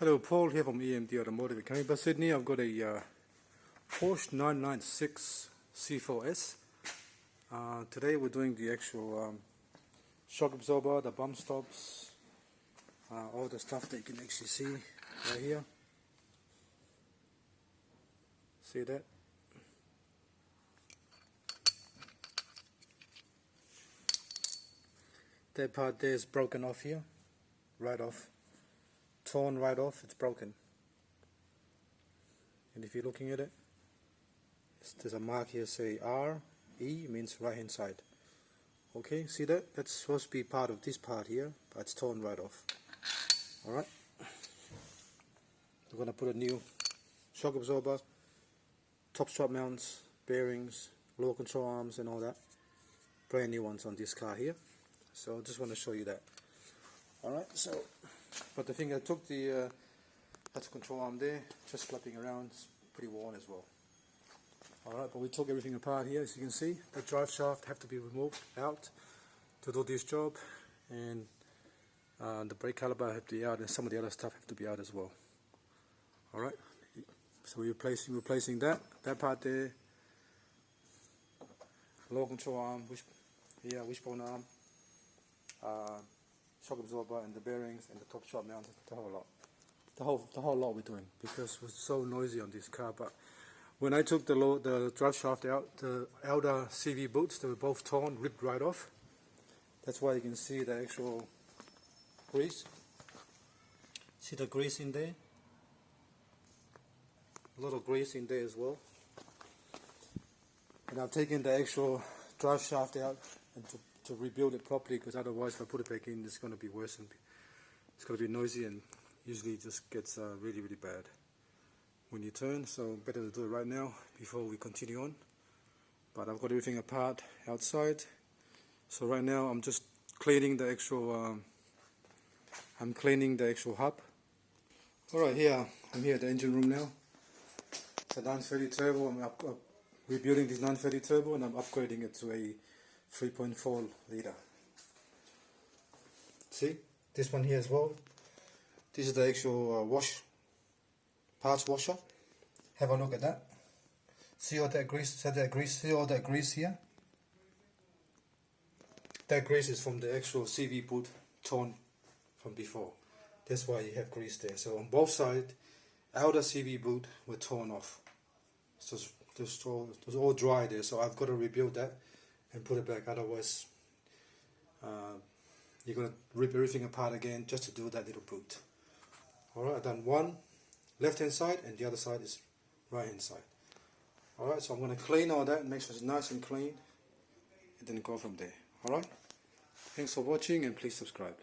Hello, Paul here from EMD Automotive. Coming by Sydney, I've got a Porsche 996 C4S. Today we're doing the actual shock absorber, the bump stops, all the stuff that you can actually see right here. See that? That part there is broken off here, right off. Torn right off, it's broken. And if you're looking at it, there's a mark here say RE, means right hand side. Okay, see that? That's supposed to be part of this part here, but it's torn right off. Alright, we're going to put a new shock absorber, top strap mounts, bearings, lower control arms and all that. Brand new ones on this car here. So I just want to show you that. Alright, so but the thing, I took the that's a control arm there, just flapping around, it's pretty worn as well. Alright, but we took everything apart here, as you can see. The drive shaft have to be removed out to do this job, and the brake caliper have to be out, and some of the other stuff have to be out as well. Alright, so we're replacing that part there, lower control arm, wishbone arm, shock absorber and the bearings and the top strap mount, the whole lot. The whole lot we're doing, because it was so noisy on this car. But when I took the drive shaft out, the outer CV boots, they were both torn, ripped right off. That's why you can see the actual grease. See the grease in there? A lot of grease in there as well. And I've taken the actual drive shaft out and to rebuild it properly, because otherwise if I put it back in, it's going to be worse, and it's going to be noisy, and usually it just gets really bad when you turn. So better to do it right now before we continue on. But I've got everything apart outside, so right now I'm just cleaning the actual hub. Alright, I'm here at the engine room now. It's a 930 turbo. I'm rebuilding this 930 turbo, and I'm upgrading it to a 3.4 liter. See this one here as well. This is the actual parts washer. Have a look at that. See all that grease? See all that grease here? That grease is from the actual CV boot torn from before. That's why you have grease there. So on both sides, outer CV boot were torn off. So it was all dry there. So I've got to rebuild that and put it back, otherwise you're going to rip everything apart again just to do that little boot. Alright, I've done one left hand side and the other side is right hand side. Alright, so I'm going to clean all that and make sure it's nice and clean, and then go from there. Alright, thanks for watching, and please subscribe.